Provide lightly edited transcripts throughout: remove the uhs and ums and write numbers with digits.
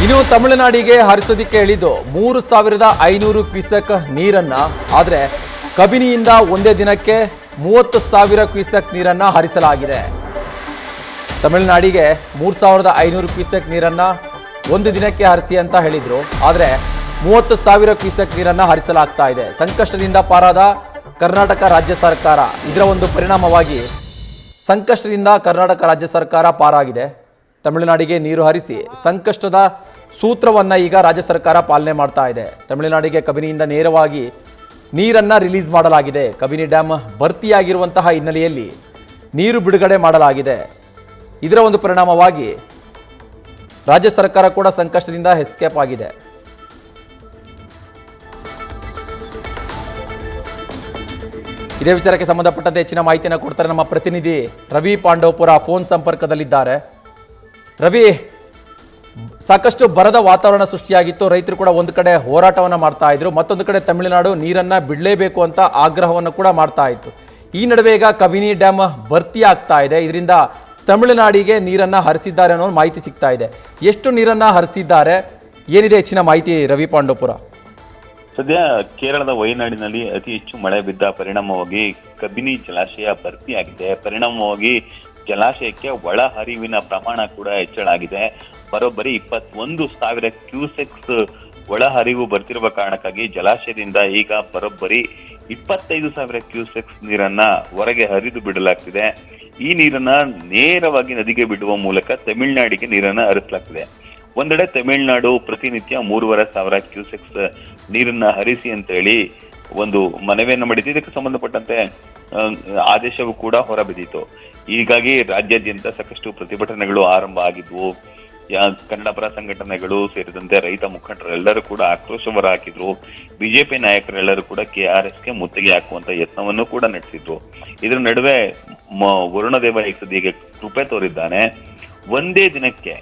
ಇನ್ನು ತಮಿಳುನಾಡಿಗೆ ಹರಿಸೋದಿಕ್ಕೆ ಹೇಳಿದ್ದು 3,500 ಕ್ಯೂಸೆಕ್ ನೀರನ್ನ, ಆದರೆ ಕಬಿನಿಯಿಂದ ಒಂದೇ ದಿನಕ್ಕೆ 30,000 ಕ್ಯೂಸೆಕ್ ನೀರನ್ನ ಹರಿಸಲಾಗಿದೆ. ತಮಿಳುನಾಡಿಗೆ 3,500 ಕ್ಯೂಸೆಕ್ ನೀರನ್ನ ಒಂದು ದಿನಕ್ಕೆ ಹರಿಸಿ ಅಂತ ಹೇಳಿದ್ರು, ಆದರೆ 30,000 ಕ್ಯೂಸೆಕ್ ನೀರನ್ನ ಹರಿಸಲಾಗ್ತಾ ಇದೆ. ಸಂಕಷ್ಟದಿಂದ ಪಾರಾದ ಕರ್ನಾಟಕ ರಾಜ್ಯ ಸರ್ಕಾರ, ಇದರ ಒಂದು ಪರಿಣಾಮವಾಗಿ ಸಂಕಷ್ಟದಿಂದ ಕರ್ನಾಟಕ ರಾಜ್ಯ ಸರ್ಕಾರ ಪಾರಾಗಿದೆ. ತಮಿಳುನಾಡಿಗೆ ನೀರು ಹರಿಸಿ ಸಂಕಷ್ಟದ ಸೂತ್ರವನ್ನು ಈಗ ರಾಜ್ಯ ಸರ್ಕಾರ ಪಾಲನೆ ಮಾಡ್ತಾ ಇದೆ. ತಮಿಳುನಾಡಿಗೆ ಕಬಿನಿಯಿಂದ ನೇರವಾಗಿ ನೀರನ್ನು ರಿಲೀಸ್ ಮಾಡಲಾಗಿದೆ. ಕಬಿನಿ ಡ್ಯಾಮ್ ಭರ್ತಿಯಾಗಿರುವಂತಹ ಹಿನ್ನೆಲೆಯಲ್ಲಿ ನೀರು ಬಿಡುಗಡೆ ಮಾಡಲಾಗಿದೆ. ಇದರ ಒಂದು ಪರಿಣಾಮವಾಗಿ ರಾಜ್ಯ ಸರ್ಕಾರ ಕೂಡ ಸಂಕಷ್ಟದಿಂದ ಎಸ್ಕೇಪ್ ಆಗಿದೆ. ಇದೇ ವಿಚಾರಕ್ಕೆ ಸಂಬಂಧಪಟ್ಟಂತೆ ಹೆಚ್ಚಿನ ಮಾಹಿತಿಯನ್ನು ಕೊಡ್ತಾರೆ ನಮ್ಮ ಪ್ರತಿನಿಧಿ ರವಿ ಪಾಂಡವಪುರ ಫೋನ್ ಸಂಪರ್ಕದಲ್ಲಿದ್ದಾರೆ. ರವಿ, ಸಾಕಷ್ಟು ಬರದ ವಾತಾವರಣ ಸೃಷ್ಟಿಯಾಗಿತ್ತು. ರೈತರು ಕೂಡ ಒಂದು ಕಡೆ ಹೋರಾಟವನ್ನು ಮಾಡ್ತಾ ಇದ್ರು, ಮತ್ತೊಂದು ಕಡೆ ತಮಿಳುನಾಡು ನೀರನ್ನು ಬಿಡಲೇಬೇಕು ಅಂತ ಆಗ್ರಹವನ್ನು ಕೂಡ ಮಾಡ್ತಾ ಇತ್ತು. ಈ ನಡುವೆ ಈಗ ಕಬಿನಿ ಡ್ಯಾಮ್ ಭರ್ತಿ ಆಗ್ತಾ ಇದೆ. ಇದರಿಂದ ತಮಿಳುನಾಡಿಗೆ ನೀರನ್ನು ಹರಿಸಿದ್ದಾರೆ ಅನ್ನೋ ಮಾಹಿತಿ ಸಿಗ್ತಾ ಇದೆ. ಎಷ್ಟು ನೀರನ್ನು ಹರಿಸಿದ್ದಾರೆ, ಏನಿದೆ ಹೆಚ್ಚಿನ ಮಾಹಿತಿ ರವಿ ಪಾಂಡವಪುರ? ಸದ್ಯ ಕೇರಳದ ವಯನಾಡಿನಲ್ಲಿ ಅತಿ ಹೆಚ್ಚು ಮಳೆ ಬಿದ್ದ ಪರಿಣಾಮವಾಗಿ ಕಬಿನಿ ಜಲಾಶಯ ಭರ್ತಿಯಾಗಿದೆ. ಪರಿಣಾಮವಾಗಿ ಜಲಾಶಯಕ್ಕೆ ಒಳ ಹರಿವಿನ ಪ್ರಮಾಣ ಕೂಡ ಹೆಚ್ಚಳಾಗಿದೆ. ಬರೋಬ್ಬರಿ 21,000 ಕ್ಯೂಸೆಕ್ಸ್ ಒಳ ಹರಿವು ಬರ್ತಿರುವ ಕಾರಣಕ್ಕಾಗಿ ಜಲಾಶಯದಿಂದ ಈಗ ಬರೋಬ್ಬರಿ 25,000 ಕ್ಯೂಸೆಕ್ಸ್ ನೀರನ್ನ ಹೊರಗೆ ಹರಿದು ಬಿಡಲಾಗ್ತಿದೆ. ಈ ನೀರನ್ನ ನೇರವಾಗಿ ನದಿಗೆ ಬಿಡುವ ಮೂಲಕ ತಮಿಳುನಾಡಿಗೆ ನೀರನ್ನ ಹರಿಸಲಾಗ್ತಿದೆ. ಒಂದೆಡೆ ತಮಿಳುನಾಡು ಪ್ರತಿನಿತ್ಯ 3,500 ಕ್ಯೂಸೆಕ್ಸ್ ನೀರನ್ನ ಹರಿಸಿ ಅಂತ ಹೇಳಿ ಒಂದು ಮನವಿಯನ್ನು ಮಾಡಿದ್ದು. ಇದಕ್ಕೆ ಸಂಬಂಧಪಟ್ಟಂತೆ ಆದೇಶವೂ ಕೂಡ ಹೊರಬಿದ್ದಿತ್ತು. ಹೀಗಾಗಿ ರಾಜ್ಯಾದ್ಯಂತ ಸಾಕಷ್ಟು ಪ್ರತಿಭಟನೆಗಳು ಆರಂಭ ಆಗಿದ್ವು. ಕನ್ನಡ ಪರ ಸಂಘಟನೆಗಳು ಸೇರಿದಂತೆ ರೈತ ಮುಖಂಡರೆಲ್ಲರೂ ಕೂಡ ಆಕ್ರೋಶ ಹೊರಹಾಕಿದ್ರು. ಬಿಜೆಪಿ ನಾಯಕರೆಲ್ಲರೂ ಕೂಡ KRSಗೆ ಮುತ್ತಿಗೆ ಹಾಕುವಂತ ಯತ್ನವನ್ನು ಕೂಡ ನಡೆಸಿದ್ರು. ಇದರ ನಡುವೆ ವರುಣದೇವ ಸದ್ಯಕ್ಕೆ ಕೃಪೆ ತೋರಿದ್ದಾನೆ. ಒಂದೇ ದಿನಕ್ಕೆ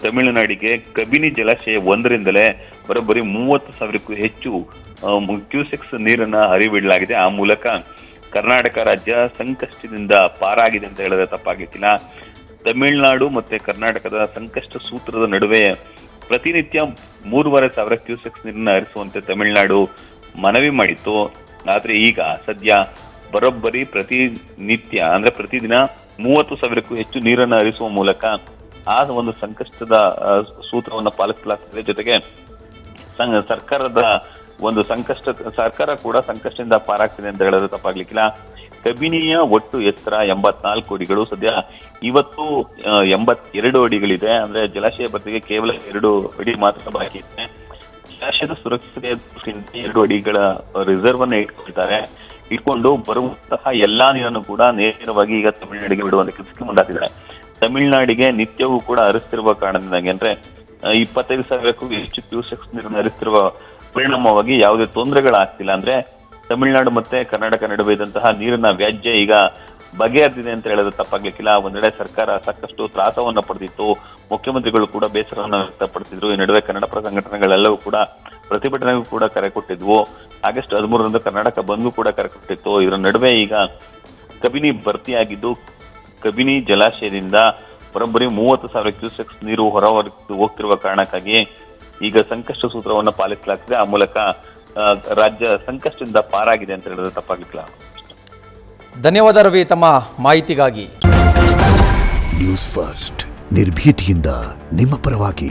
ತಮಿಳುನಾಡಿಗೆ ಕಬಿನಿ ಜಲಾಶಯ ಒಂದರಿಂದಲೇ ಬರೋಬ್ಬರಿ 30,000ಕ್ಕೂ ಹೆಚ್ಚು ಕ್ಯೂಸೆಕ್ಸ್ ನೀರನ್ನ ಹರಿಬಿಡಲಾಗಿದೆ. ಆ ಮೂಲಕ ಕರ್ನಾಟಕ ರಾಜ್ಯ ಸಂಕಷ್ಟದಿಂದ ಪಾರಾಗಿದೆ ಅಂತ ಹೇಳಿದ್ರೆ ತಪ್ಪಾಗಿತ್ತಿಲ್ಲ. ತಮಿಳುನಾಡು ಮತ್ತೆ ಕರ್ನಾಟಕದ ಸಂಕಷ್ಟ ಸೂತ್ರದ ನಡುವೆ ಪ್ರತಿನಿತ್ಯ 3,500 ಕ್ಯೂಸೆಕ್ಸ್ ನೀರನ್ನ ಹರಿಸುವಂತೆ ತಮಿಳುನಾಡು ಮನವಿ ಮಾಡಿತ್ತು. ಆದ್ರೆ ಈಗ ಸದ್ಯ ಬರೋಬ್ಬರಿ ಪ್ರತಿನಿತ್ಯ ಅಂದ್ರೆ ಪ್ರತಿದಿನ 30,000ಕ್ಕೂ ಹೆಚ್ಚು ನೀರನ್ನ ಹರಿಸುವ ಮೂಲಕ ಆ ಒಂದು ಸಂಕಷ್ಟದ ಸೂತ್ರವನ್ನು ಪಾಲಿಸಲಾಗ್ತದೆ. ಜೊತೆಗೆ ಸರ್ಕಾರದ ಒಂದು ಸರ್ಕಾರ ಕೂಡ ಸಂಕಷ್ಟದಿಂದ ಪಾರಾಗ್ತಿದೆ ಅಂತ ಹೇಳಿದ್ರೆ ತಪ್ಪಾಗ್ಲಿಕ್ಕಿಲ್ಲ. ಕಬಿನಿಯ ಒಟ್ಟು ಎತ್ತರ 84 ಅಡಿಗಳು. ಸದ್ಯ ಇವತ್ತು 82 ಅಡಿಗಳಿದೆ. ಅಂದ್ರೆ ಜಲಾಶಯ ಭರ್ತಿಗೆ ಕೇವಲ 2 ಅಡಿ ಮಾತ್ರ ಬಾಕಿ ಇದೆ. ಜಲಾಶಯದ ಸುರಕ್ಷತೆಯ ದೃಷ್ಟಿಯಿಂದ 2 ಅಡಿಗಳ ರಿಸರ್ವ್ ಅನ್ನು ಇಟ್ಕೊಂಡು ಬರುವಂತಹ ಎಲ್ಲಾ ನೀರನ್ನು ಕೂಡ ನೇರವಾಗಿ ಈಗ ತಮಿಳುನಾಡಿಗೆ ಬಿಡುವಂತ ಕೆಲಸಕ್ಕೆ ಮುಂದಾಗಿದ್ದಾರೆ. ತಮಿಳುನಾಡಿಗೆ ನಿತ್ಯವೂ ಕೂಡ ಹರಿಸ್ತಿರುವ ಕಾರಣದಿಂದಾಗಿ ಅಂದ್ರೆ 25,000ಕ್ಕೂ ಹೆಚ್ಚು ಕ್ಯೂಸೆಕ್ಸ್ ನೀರನ್ನು ಹರಿಸ್ತಿರುವ ಪರಿಣಾಮವಾಗಿ ಯಾವುದೇ ತೊಂದರೆಗಳಾಗ್ತಿಲ್ಲ. ಅಂದ್ರೆ ತಮಿಳುನಾಡು ಮತ್ತೆ ಕರ್ನಾಟಕ ನಡುವೆ ಇದ್ದಂತಹ ನೀರಿನ ವ್ಯಾಜ್ಯ ಈಗ ಬಗೆಹರಿದಿದೆ ಅಂತ ಹೇಳಿದ್ರೆ ತಪ್ಪಾಗ್ಲಿಕ್ಕಿಲ್ಲ. ಒಂದೆಡೆ ಸರ್ಕಾರ ಸಾಕಷ್ಟು ತ್ರಾಸವನ್ನ ಪಡೆದಿತ್ತು. ಮುಖ್ಯಮಂತ್ರಿಗಳು ಕೂಡ ಬೇಸರವನ್ನು ವ್ಯಕ್ತಪಡಿಸಿದ್ರು. ಈ ನಡುವೆ ಕನ್ನಡ ಪರ ಸಂಘಟನೆಗಳೆಲ್ಲವೂ ಕೂಡ ಪ್ರತಿಭಟನೆಗೂ ಕೂಡ ಕರೆ ಕೊಟ್ಟಿದ್ವು. ಆಗಸ್ಟ್ 13ರಂದು ಕರ್ನಾಟಕ ಬಂದ್ಗೂ ಕೂಡ ಕರೆ ಕೊಟ್ಟಿತ್ತು. ಇದರ ನಡುವೆ ಈಗ ಕಬಿನಿ ಭರ್ತಿಯಾಗಿದ್ದು ಕಬಿನಿ ಜಲಾಶಯದಿಂದ ಬರೋಬ್ಬರಿ 30,000 ಕ್ಯೂಸೆಕ್ಸ್ ನೀರು ಹೋಗ್ತಿರುವ ಕಾರಣಕ್ಕಾಗಿ ಈಗ ಸಂಕಷ್ಟ ಸೂತ್ರವನ್ನು ಪಾಲಿಸಲಾಗ್ತಿದೆ. ಆ ಮೂಲಕ ರಾಜ್ಯ ಸಂಕಷ್ಟದಿಂದ ಪಾರಾಗಿದೆ ಅಂತ ಹೇಳಿದ್ರೆ ತಪ್ಪಾಗ್ಲಿಕ್ಕಿಲ್ಲ. ಧನ್ಯವಾದ ರವಿ ತಮ್ಮ ಮಾಹಿತಿಗಾಗಿ. ನ್ಯೂಸ್ ಫಸ್ಟ್ ನಿರ್ಭೀತಿಯಿಂದ ನಿಮ್ಮ ಪರವಾಗಿ.